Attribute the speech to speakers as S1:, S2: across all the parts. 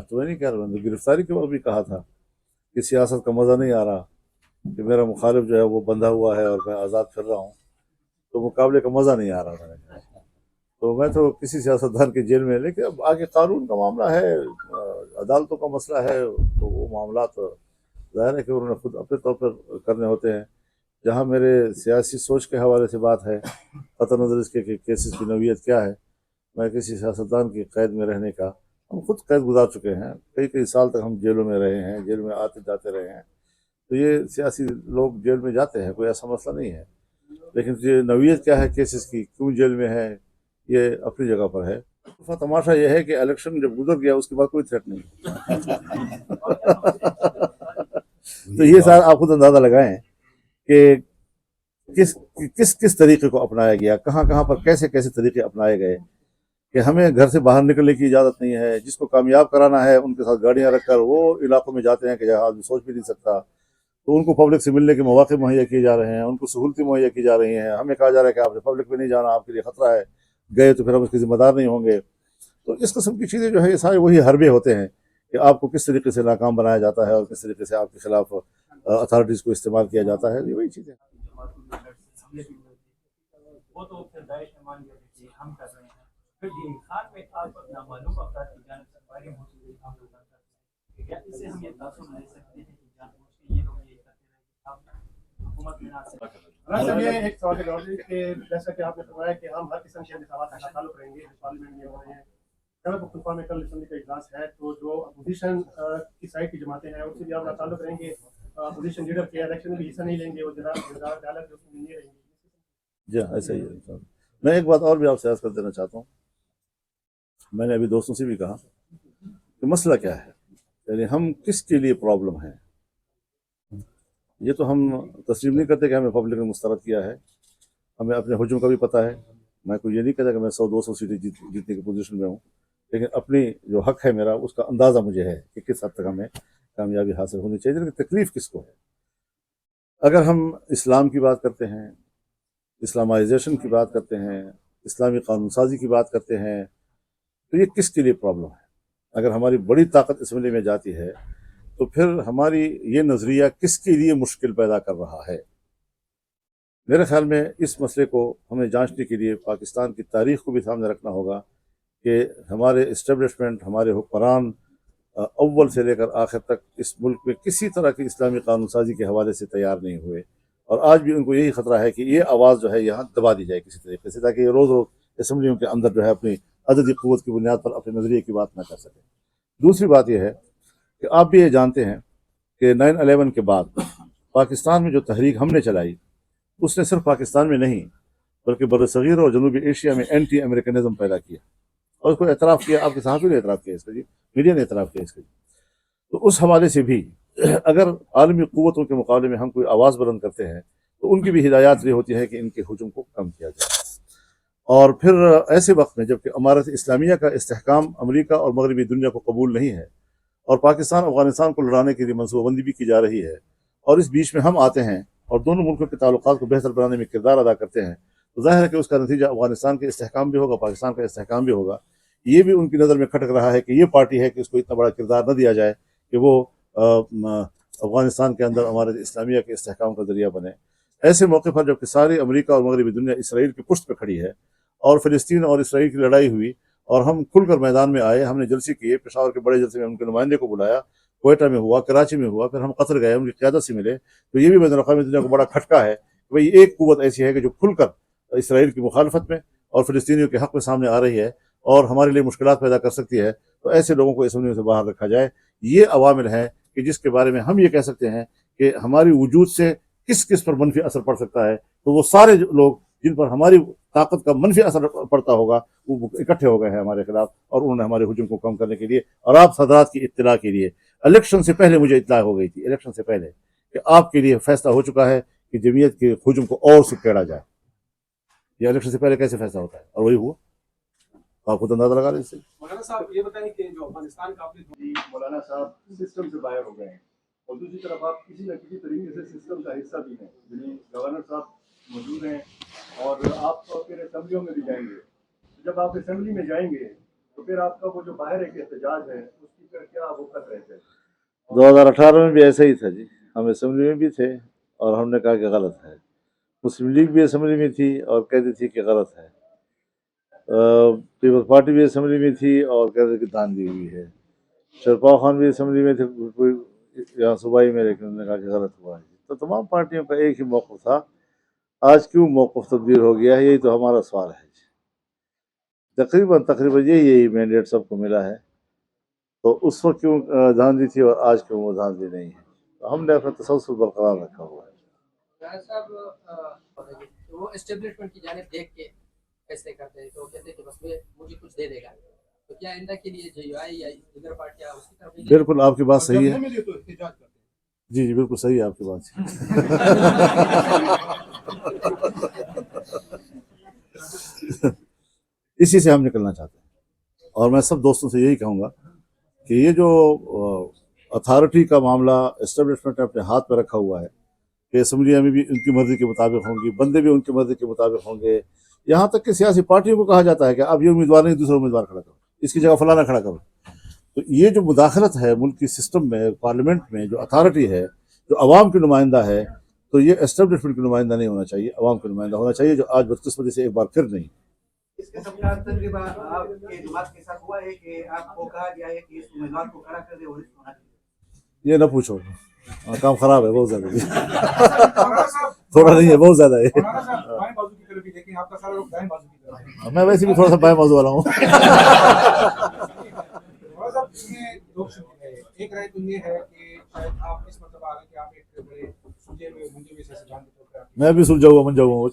S1: تو میں نہیں کہہ رہا ہوں، گرفتاری کے وقت بھی کہا تھا کہ سیاست کا مزہ نہیں آ رہا، کہ میرا مخالف جو ہے وہ بندھا ہوا ہے اور میں آزاد پھر رہا ہوں، تو مقابلے کا مزہ نہیں آ رہا تھا. تو میں تو کسی سیاستدان کے جیل میں، لیکن اب آگے قانون کا معاملہ ہے، عدالتوں کا مسئلہ ہے، تو وہ معاملات ظاہر ہے کہ انہوں نے خود اپنے طور پر کرنے ہوتے ہیں. جہاں میرے سیاسی سوچ کے حوالے سے بات ہے، قطع نظر اس کے کہ کیسز کی نوعیت کیا ہے، میں کسی سیاستدان کی قید میں رہنے کا، ہم خود قید گزار چکے ہیں، کئی سال تک ہم جیلوں میں رہے ہیں، جیل میں آتے جاتے رہے ہیں. تو یہ سیاسی لوگ جیل میں جاتے ہیں، کوئی ایسا مسئلہ نہیں ہے، لیکن یہ نوعیت کیا ہے کیسز کی، کیوں جیل میں ہے، یہ اپنی جگہ پر ہے. تماشا یہ ہے کہ الیکشن جب گزر گیا اس کے بعد کوئی تھریٹ نہیں. تو یہ سارا آپ خود اندازہ لگائیں کہ کس کس کس طریقے کو اپنایا گیا، کہاں کہاں پر کیسے کیسے طریقے اپنائے گئے، کہ ہمیں گھر سے باہر نکلنے کی اجازت نہیں ہے. جس کو کامیاب کرانا ہے ان کے ساتھ گاڑیاں رکھ کر وہ علاقوں میں جاتے ہیں کہ جہاں آدمی سوچ بھی نہیں سکتا. تو ان کو پبلک سے ملنے کے مواقع مہیا کیے جا رہے ہیں، ان کو سہولتیں مہیا کی جا رہی ہیں. ہمیں کہا جا رہا ہے کہ آپ نے پبلک میں نہیں جانا، آپ کے لیے خطرہ ہے، گئے تو پھر ہم اس کے ذمہ دار نہیں ہوں گے. تو اس قسم کی چیزیں جو ہے یہ سارے وہی حربے ہوتے ہیں کہ آپ کو کس طریقے سے ناکام بنایا جاتا ہے اور کس طریقے سے آپ کے خلاف اتھارٹیز کو استعمال کیا جاتا ہے. یہ وہی چیزیں.
S2: وہ تو پھر داعش نے مان لیا کہ ہم کر رہے ہیں. پھر خان میں آپ نامعلوم افراد کی جانب سے فائرنگ ہوتی ہوئی ہم لوگ کرتے ہیں. کیا اس سے ہم یہ تاثر لے سکتے ہیں کہ جان بوجھ کے یہ لوگ یہ کرتے رہے کہ ہم حکومت میں نہ
S3: سر یہ ایک سوال ہے کہ جیسا کہ آپ نے فرمایا کہ ہم ہر قسم کے انتخابات کا تعلق رہیں گے، پارلیمنٹ میں ہو رہے ہیں، خیبر پختونخوا میں کل اسمبلی کا اجلاس ہے، تو جو اپوزیشن کی سائڈ کی جماعتیں ہیں ان سے بھی آپ کا تعلق رہیں گے، اپوزیشن لیڈر کے الیکشن میں بھی حصہ نہیں لیں گے، وہ جناب عدالت اس میں نہیں رہیں گے.
S1: جی ہاں ایسا ہی ہے. میں ایک بات اور بھی آپ سے عرض کر دینا چاہتا ہوں. میں نے ابھی دوستوں سے بھی کہا کہ مسئلہ کیا ہے، یعنی ہم کس کے لیے پرابلم ہے. یہ تو ہم تسلیم نہیں کرتے کہ ہمیں پبلک نے مسترد کیا ہے. ہمیں اپنے حجم کا بھی پتہ ہے. میں کوئی یہ نہیں کہتا کہ میں 100-200 سیٹیں جیتنے کی پوزیشن میں ہوں، لیکن اپنی جو حق ہے میرا اس کا اندازہ مجھے ہے کہ کس حد تک ہمیں کامیابی حاصل ہونی چاہیے. لیکن تکلیف کس کو ہے؟ اگر ہم اسلام کی بات کرتے ہیں، اسلامائزیشن کی بات کرتے ہیں، اسلامی قانون سازی کی بات کرتے ہیں، تو یہ کس کے لیے پرابلم ہے؟ اگر ہماری بڑی طاقت اسمبلی میں جاتی ہے تو پھر ہماری یہ نظریہ کس کے لیے مشکل پیدا کر رہا ہے؟ میرے خیال میں اس مسئلے کو ہمیں جانچنے کے لیے پاکستان کی تاریخ کو بھی سامنے رکھنا ہوگا کہ ہمارے اسٹیبلشمنٹ، ہمارے حکمران اول سے لے کر آخر تک اس ملک میں کسی طرح کی اسلامی قانون سازی کے حوالے سے تیار نہیں ہوئے، اور آج بھی ان کو یہی خطرہ ہے کہ یہ آواز جو ہے یہاں دبا دی جائے کسی طریقے سے، تاکہ یہ روز روز اسمبلیوں کے اندر جو ہے اپنی عددی قوت کی بنیاد پر اپنے نظریے کی بات نہ کر سکے. دوسری بات یہ ہے کہ آپ بھی یہ جانتے ہیں کہ 9/11 کے بعد پاکستان میں جو تحریک ہم نے چلائی اس نے صرف پاکستان میں نہیں بلکہ برصغیر اور جنوبی ایشیا میں اینٹی امریکنزم پیدا کیا، اور اس کو اعتراف کیا. آپ کے صحافی نے اعتراف کیا اس کا، جی میڈیا نے اعتراف کیا اس کا. تو اس حوالے سے بھی اگر عالمی قوتوں کے مقابلے میں ہم کوئی آواز بلند کرتے ہیں تو ان کی بھی ہدایات یہ ہوتی ہے کہ ان کے ہجوم کو کم کیا جائے. اور پھر ایسے وقت میں جبکہ امارت اسلامیہ کا استحکام امریکہ اور مغربی دنیا کو قبول نہیں ہے، اور پاکستان افغانستان کو لڑانے کے لیے منصوبہ بندی بھی کی جا رہی ہے، اور اس بیچ میں ہم آتے ہیں اور دونوں ملکوں کے تعلقات کو بہتر بنانے میں کردار ادا کرتے ہیں، تو ظاہر ہے کہ اس کا نتیجہ افغانستان کے استحکام بھی ہوگا، پاکستان کا استحکام بھی ہوگا. یہ بھی ان کی نظر میں کھٹک رہا ہے کہ یہ پارٹی ہے کہ اس کو اتنا بڑا کردار نہ دیا جائے کہ وہ افغانستان کے اندر امارت اسلامیہ کے استحکام کا ذریعہ بنے. ایسے موقع پر جبکہ ساری امریکہ اور مغربی دنیا اسرائیل کی پشت پہ کھڑی ہے اور فلسطین اور اسرائیل کی لڑائی ہوئی اور ہم کھل کر میدان میں آئے، ہم نے جلسے کیے، پشاور کے بڑے جلسے میں ان کے نمائندے کو بلایا، کوئٹہ میں ہوا، کراچی میں ہوا، پھر ہم قطر گئے، ان کی قیادت سے ملے. تو یہ بھی بین الاقوامی دنیا کو بڑا کھٹکا ہے کہ بھئی ایک قوت ایسی ہے کہ جو کھل کر اسرائیل کی مخالفت میں اور فلسطینیوں کے حق میں سامنے آ رہی ہے اور ہمارے لیے مشکلات پیدا کر سکتی ہے. تو ایسے لوگوں کو اسمبلیوں سے باہر رکھا جائے. یہ عوامل ہیں کہ جس کے بارے میں ہم یہ کہہ سکتے ہیں کہ ہماری وجود سے کس کس پر منفی اثر پڑ سکتا ہے. تو وہ سارے لوگ جن پر ہماری طاقت کا منفی اثر پڑتا ہوگا وہ اکٹھے ہو گئے ہیں ہمارے خلاف، اور انہوں نے ہمارے ہجوم کو کم کرنے کے لیے. اور آپ حضرات کی اطلاع کے لیے الیکشن سے پہلے مجھے اطلاع ہو گئی تھی، الیکشن سے پہلے، کہ آپ کے لیے فیصلہ ہو چکا ہے کہ جمعیت کے ہجوم کو اور سکیڑا جائے. یہ الیکشن سے پہلے کیسے فیصلہ ہوتا ہے، اور وہی ہوا. آپ خود اندازہ لگا لیں اس سے.
S3: مولانا صاحب یہ بتائیں کہ جو افغانستان کا مولانا صاحب سسٹم سے باہر ہو گئے ہیں، اور دوسری طرف آپ کسی نہ کسی طریقے سے سسٹم کا حصہ بھی ہیں، یعنی گورنر صاحب موجود ہیں اور آپ تو پھر اسمبلیوں میں بھی جائیں گے. جب آپ اسمبلی میں جائیں گے تو پھر آپ کا وہ جو باہر ایک احتجاج ہے اس کی
S4: क्या वो कर रहे थे?
S1: 2018 में भी ऐसा ही था जी, हम असेंबली में भी थे और हमने कहा कि गलत है। मुस्लिम लीग भी असेंबली में थी और कहती थी कि गलत है। पीपल्स पार्टी भी असेंबली में थी और कहते थे कि धांधली हुई है। शरपाल खान भी असेंबली में थे कोई यहाँ सूबाई में, लेकिन उन्होंने कहा कि गलत हुआ है। तो तमाम पार्टियों का एक ही मौक़िफ़ था। आज क्यों मौक़िफ़ तब्दील हो गया है, यही तो हमारा सवाल है। तकरीबन यही मैंडेट सबको मिला है, तो उस वक्त क्यों धांधली थी और आज क्यों वो धांधली नहीं है। तो हमने अपना तसल्सल बरकरार रखा हुआ है।
S5: वो एस्टेब्लिशमेंट की जानिब देख के फैसले करते हैं, तो कहते हैं कि बस मुझे कुछ दे देगा, तो क्या आइंदा के लिए जेयूआई या दीगर पार्टियां उसकी तरफ नहीं
S1: बिल्कुल आपकी बात सही है।
S4: मिले तो एहतजाज करते हैं।
S1: जी बिल्कुल सही है आपकी बात। इसी से हम निकलना चाहते हैं और मैं सब दोस्तों से यही कहूँगा कि ये जो अथॉरिटी का मामला एस्टेब्लिशमेंट ने अपने हाथ में रखा हुआ है कि असम्बलियाँ में भी उनकी मर्ज़ी के मुताबिक होंगी, बंदे भी उनकी मर्ज़ी के मुताबिक होंगे। यहाँ तक कि सियासी पार्टियों को कहा जाता है कि अब ये उम्मीदवार नहीं, दूसरा उम्मीदवार खड़ा करो, इसकी जगह फलाना खड़ा करो। तो ये जो मुदाखलत है मुल्क की सिस्टम में, पार्लियामेंट में जो अथॉरिटी है, जो अवाम की नुमाइंदा है, तो ये एस्टेब्लिशमेंट की नुमाइंदा नहीं होना चाहिए, अवाम की नुमाइंदा होना चाहिए, जो आज बदकिस्मती से एक बार फिर नहीं।
S6: इसके सबका तजर्बा आपके जमात के साथ हुआ है कि आपको कहा गया है कि इस उम्मीदवार को खड़ा कर दे और इसको हटा दे?
S1: ये ना पूछो, काम खराब है बहुत ज्यादा। थोड़ा नहीं है, बहुत ज्यादा है।
S4: बाएं बाजू की तरफ भी देखें, आपका सारा लोग दाएं बाजू की तरफ है।
S1: मैं वैसे भी थोड़ा सा बाएं बाजू वाला हूँ।
S4: इसमें दो किस्में हैं। एक राय तो ये है कि शायद आप इस मतलब आ रहे हैं कि आप एक बड़े सुलझे हुए मुंजे हुए सिद्धांत के तौर पर
S1: मैं भी सुलझा हुआ मन जाऊँ।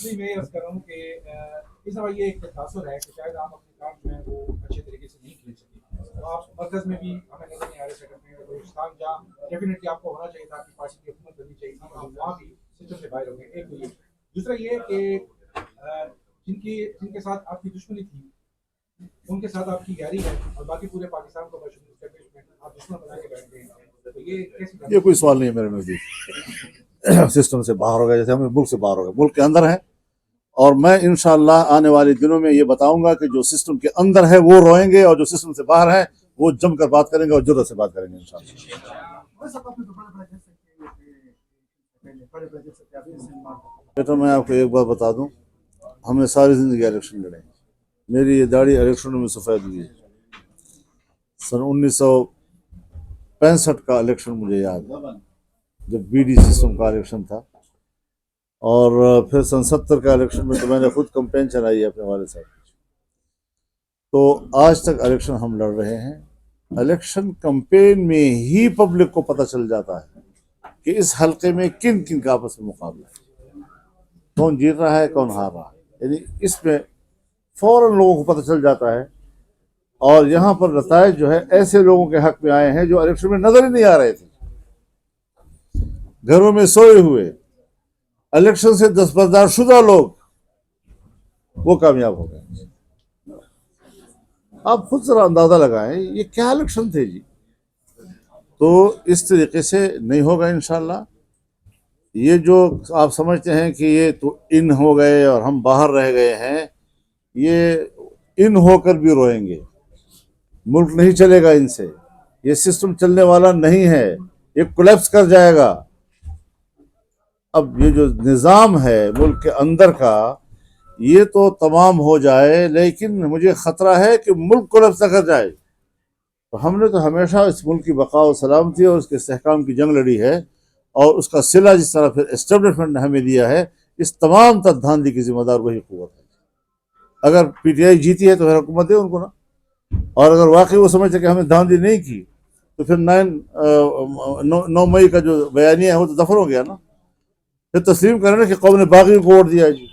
S4: नहीं, मैं ये अर्ज कर रहा हूँ कि इस दफा ये एक तासुर है कि शायद आप अपने काम जो है वो अच्छे तरीके से नहीं खेल सके। तो आप मरकज में भी हमें नजर नहीं आ रहे सेटअप में, बलूचिस्तान जहाँ डेफिनेटली आपको होना चाहिए था, आपकी पार्टी की हुकूमत बननी चाहिए थी, आप वहाँ भी सिस्टम से बाहर हो गए। एक तो ये, दूसरा ये कि जिनके साथ आपकी दुश्मनी थी उनके साथ आपकी गैरी है और बाकी पूरे पाकिस्तान को आप दुश्मन बना के बैठ गए हैं। तो ये कैसे?
S1: ये कोई सवाल नहीं है मेरे नज़दीक। सिस्टम से बाहर हो गए, जैसे हम मुल्क से बाहर हो गए, मुल्क के अंदर हैं। और मैं इंशाअल्लाह आने वाले दिनों में ये बताऊंगा कि जो सिस्टम के अंदर है वो रोएंगे और जो सिस्टम से बाहर है वो जमकर बात करेंगे और जुर्रत से बात करेंगे इंशाअल्लाह। बेटा मैं आपको एक बात बता दूं, हमने सारी ज़िंदगी इलेक्शन लड़े। मेरी ये दाढ़ी इलेक्शनों में सफ़ेद हुई है। सन 1965 का इलेक्शन मुझे याद है, जब बीडी सिस्टम का इलेक्शन था। और फिर सन 70 का इलेक्शन में तो मैंने खुद कैंपेन चलाई है अपने वाले साहब की। तो आज तक इलेक्शन हम लड़ रहे हैं। इलेक्शन कैंपेन में ही पब्लिक को पता चल जाता है कि इस हलके में किन किन का आपस में मुकाबला है, कौन जीत रहा है कौन हार रहा है। यानी इसमें फौरन लोगों को पता चल जाता है। और यहाँ पर नताइज जो है ऐसे लोगों के हक में आए हैं जो इलेक्शन में नजर ही नहीं आ रहे थे, घरों में सोए हुए, इलेक्शन से दस्तबरदार शुदा लोग, वो कामयाब हो गए। आप खुद जरा अंदाजा लगाएं ये क्या इलेक्शन थे जी। तो इस तरीके से नहीं होगा इंशाल्लाह। ये जो आप समझते हैं कि ये तो इन हो गए और हम बाहर रह गए हैं, ये इन होकर भी रोएंगे। मुल्क नहीं चलेगा इनसे, ये सिस्टम चलने वाला नहीं है, ये कोलैप्स कर जाएगा। अब ये जो निज़ाम है मुल्क के अंदर का, ये तो तमाम हो जाए, लेकिन मुझे ख़तरा है कि मुल्क कोलैप्स न कर जाए। तो हमने तो हमेशा इस मुल्क की बका और सलामती और उसके इस्तेहकाम की जंग लड़ी है, और उसका सिला जिस तरह फिर एस्टेब्लिशमेंट ने हमें दिया है, इस तमाम तब्दीली की जिम्मेदार वही क़ुव्वत है। अगर पीटीआई जीती है तो फिर हुकूमत दे उनको ना, और अगर वाकई वो समझते कि हमने धांधली नहीं की तो फिर 9 मई का जो बयानिया है वो तो दफन हो गया ना। फिर तस्लीम करें ना कि कौम ने बागी को वोट दिया जी,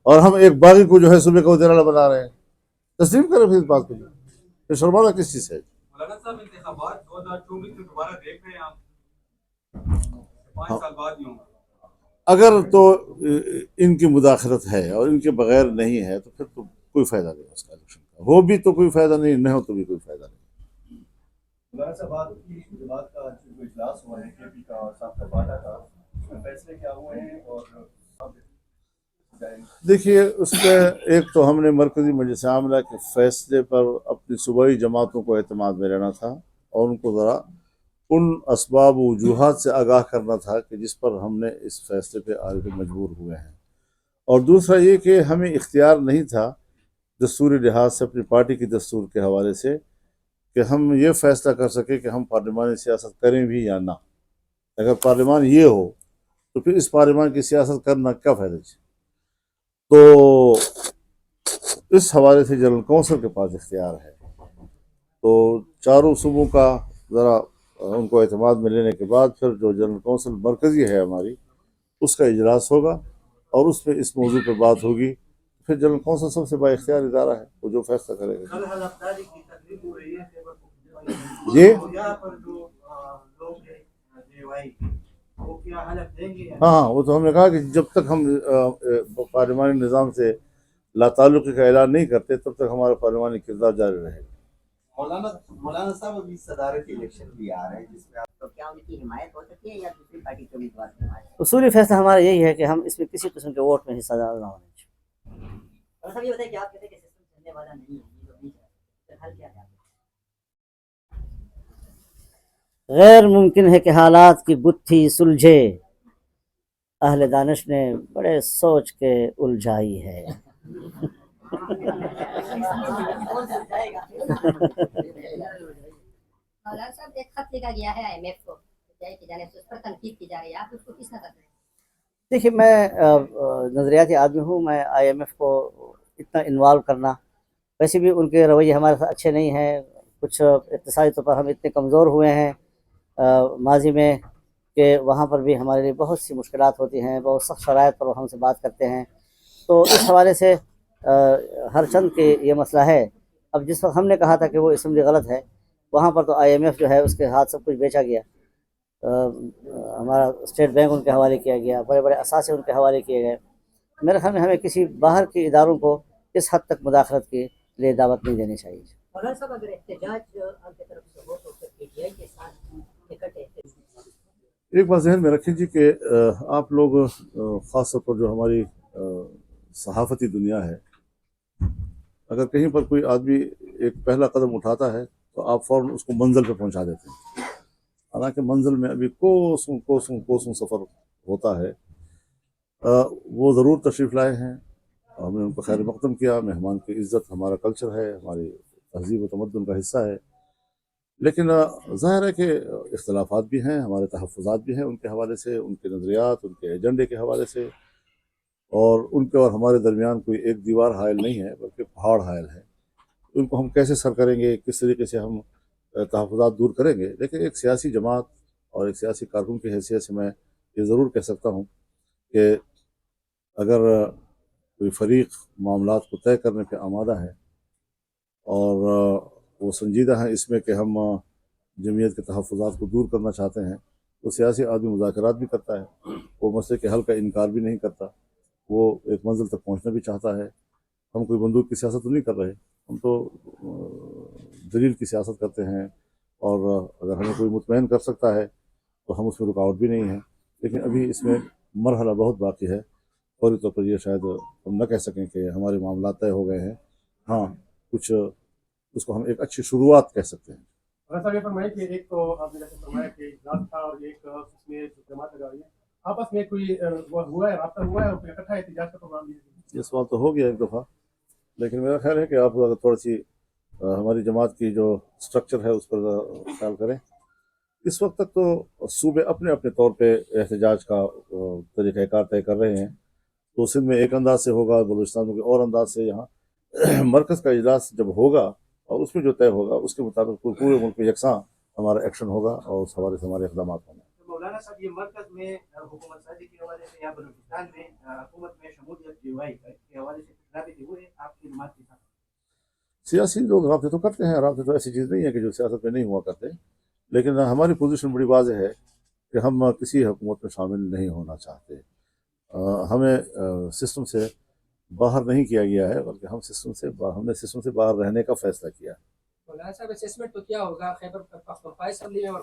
S1: और हम एक बागी को जो है सुबह का वज़ीर आला बना रहे हैं। तस्लीम करें फिर इस बात को, फिर शर्माना किस चीज़ है।
S7: मौलाना साहब, इंतखाबात 2024 में दोबारा देख रहे हैं आप, 5 साल बाद ही होंगे।
S1: अगर तो इनकी मुदाखलत है और इनके बगैर नहीं है तो फिर तो कोई फ़ायदा नहीं उसका इलेक्शन का। हो भी तो कोई फ़ायदा नहीं, न हो तो भी कोई फ़ायदा नहीं।
S4: मौलाना साहब, बात का जो इजलास हुआ है केपी का और साहब का बाटा का, उसमें फैसले क्या हुए हैं? और
S1: देखिए उसमें एक तो हमने मरकज़ी मजलिस आमला के फ़ैसले पर अपनी सूबाई जमातों को एतमाद में रहना था और उनको ज़रा उन असबाब वजूहात से आगाह करना था कि जिस पर हमने इस फ़ैसले पे आने पे मजबूर हुए हैं। और दूसरा ये कि हमें इख्तियार नहीं था दस्तूरी लिहाज से अपनी पार्टी की दस्तूर के हवाले से कि हम ये फ़ैसला कर सकें कि हम पार्लिमानी सियासत करें भी या ना। अगर पार्लिमान ये हो तो फिर इस पार्लिमान की सियासत करना क्या फ़ायदा। तो इस हवाले से जनरल कौंसिल के पास इख्तियार है, तो चारों सूबों का ज़रा उनको एतमाद में लेने के बाद फिर जो जनरल कौंसिल मरकज़ी है हमारी उसका इजलास होगा और उस पर इस मौजू पर बात होगी। फिर जनरल कौंसिल सबसे बाइख्तियार इदारा है, वो जो फैसला करेगा।
S6: कल हलफदारी की तकलीफ हो रही है
S1: जी
S6: यहाँ पर जो लोग हैं जेवाई वो क्या हलफ देंगे या
S1: हाँ, वो तो हमने कहा कि जब तक हम पार्लिमानी निज़ाम से लाताल्लुक़ी का ऐलान नहीं करते तब तक हमारा पार्लिमानी किरदार जारी रहेगा।
S8: मौलाना साहब अभी सदारती इलेक्शन भी आ रहे हैं जिसमें आप
S9: तो क्या उनकी हिमायत हो सकती है या दूसरी पार्टी के उम्मीदवार की हिमायत?
S10: उसूली फैसला हमारा यही है कि हम इसमें किसी किस्म के वोट में हिस्सा ना होना चाहिए।
S9: और सब ये बताइए कि आप कहते हैं कि सिस्टम चलने वाला नहीं है, ये लोग नहीं चला सकते, फिर हल क्या है?
S10: गैर मुमकिन है कि हालात की गुत्थी सुलझे, अहले दानिश ने बड़े सोच के उलझाई है।
S9: मौलाना साहब एक खत लिखा गया है IMF को की जानिब से, उस पर तनकीद की जा रही है, आप उसको किस नज़र से?
S10: देखिए मैं नज़रियाती आदमी हूँ, मैं IMF को इतना इन्वॉल्व करना, वैसे भी उनके रवैये हमारे साथ अच्छे नहीं हैं। कुछ इक़्तिसादी तौर पर हम इतने कमज़ोर हुए हैं माजी में कि वहाँ पर भी हमारे लिए बहुत सी मुश्किलात होती हैं, बहुत सख्त शराइत पर वो हमसे बात करते हैं। तो इस हवाले से हर चंद के ये मसला है। अब जिस वक्त हमने कहा था कि वो असम्बली गलत है, वहाँ पर तो IMF जो है उसके हाथ सब कुछ बेचा गया। हमारा स्टेट बैंक उनके हवाले किया गया, बड़े बड़े असासे उनके हवाले किए गए। मेरे ख्याल में हमें किसी बाहर के इदारों को इस हद तक मुदाखलत के लिए दावत नहीं देनी चाहिए।
S9: मौलाना साहब अगर एहतजाज आपकी तरफ से हो तो फिर PTI के साथ इकट्ठे
S1: एक बात जहन में रखें जी कि आप लोग ख़ास तौर पर जो हमारी सहाफ़ती दुनिया है, अगर कहीं पर कोई आदमी एक पहला कदम उठाता है तो आप फ़ौरन उसको मंजिल पे पहुंचा देते हैं, हालांकि मंजिल में अभी कोसों कोसों कोसों सफ़र होता है। वो ज़रूर तशरीफ़ लाए हैं, हमने उनको खैर मक़दम किया। मेहमान की इज़्ज़त हमारा कल्चर है, हमारी तहज़ीब व तमद्दुन का हिस्सा है। लेकिन ज़ाहिर है कि इख्तिलाफ़ात भी हैं, हमारे तहफ़्फ़ुज़ात भी हैं उनके हवाले से, उनके नज़रियात, उनके एजेंडे के हवाले से, और उनके और हमारे दरमियान कोई एक दीवार हायल नहीं है बल्कि पहाड़ हायल है। उनको हम कैसे सर करेंगे, किस तरीके से हम तहफ़्फ़ुज़ात दूर करेंगे। लेकिन एक सियासी जमात और एक सियासी कारकुन की हैसियत से मैं ये ज़रूर कह सकता हूँ कि अगर कोई फ़रीक़ मामलात को तय करने पर आमादा है और वो संजीदा हैं इसमें कि हम जमीयत के तहफ़्फ़ुज़ात को दूर करना चाहते हैं, तो सियासी आदमी मुज़ाकरात भी करता है, वो मसले के हल का इनकार भी नहीं करता, वो एक मंजिल तक पहुंचना भी चाहता है। हम कोई बंदूक की सियासत तो नहीं कर रहे, हम तो दलील की सियासत करते हैं, और अगर हमें कोई मुतमईन कर सकता है तो हम उसमें रुकावट भी नहीं है। लेकिन अभी इसमें मरहला बहुत बाकी है, फौरी तौर पर ये शायद हम न कह सकें कि हमारे मामला तय हो गए हैं। हाँ, कुछ उसको हम एक अच्छी शुरुआत कह सकते हैं।
S3: साहब ये फरमाइए कि एक तो आपने जैसे फरमाया कि इजलास था और एक उसमें जमात लगा रही है, आपस में कोई हुआ है, राब्ता हुआ है और कोई इकट्ठा एहतजाज का प्रोग्राम लिया?
S1: ये सवाल तो हो गया एक दफ़ा, लेकिन मेरा ख्याल है कि आप अगर थोड़ी सी हमारी जमात की जो स्ट्रक्चर है उस पर ख्याल करें। इस वक्त तक तो सूबे अपने अपने तौर पे एहतजाज का तरीक़ाकार तय कर रहे हैं। तो सिंध में एक अंदाज से होगा, बलूचिस्तान में और अंदाज से। यहाँ मरकज़ का इजलास जब होगा और उसमें जो तय होगा उसके मुताबिक पूरे मुल्क में यकसां हमारा एक्शन होगा और उस हवाले से हमारे इक़दाम होंगे।
S6: मौलाना साहब ये मरकज़ में हुकूमत साजी के हवाले से या बलूचिस्तान में हुकूमत में शमूलियत जेवाई के हवाले से राबिते हुए आपकी जमात के साथ?
S1: सियासी लोग राब्ते तो करते हैं, राब्ते तो ऐसी चीज़ नहीं है कि जो सियासत में नहीं हुआ करते, लेकिन हमारी पोजीशन बड़ी वाज़ेह है कि हम किसी हुकूमत में शामिल नहीं होना चाहते। हमें सिस्टम से बाहर नहीं किया गया है, बल्कि हमने सिस्टम से बाहर रहने का फ़ैसला किया।
S5: मौलाना साहब असेसमेंट तो क्या होगा खैबर पख्तूनख्वा असेंबली में और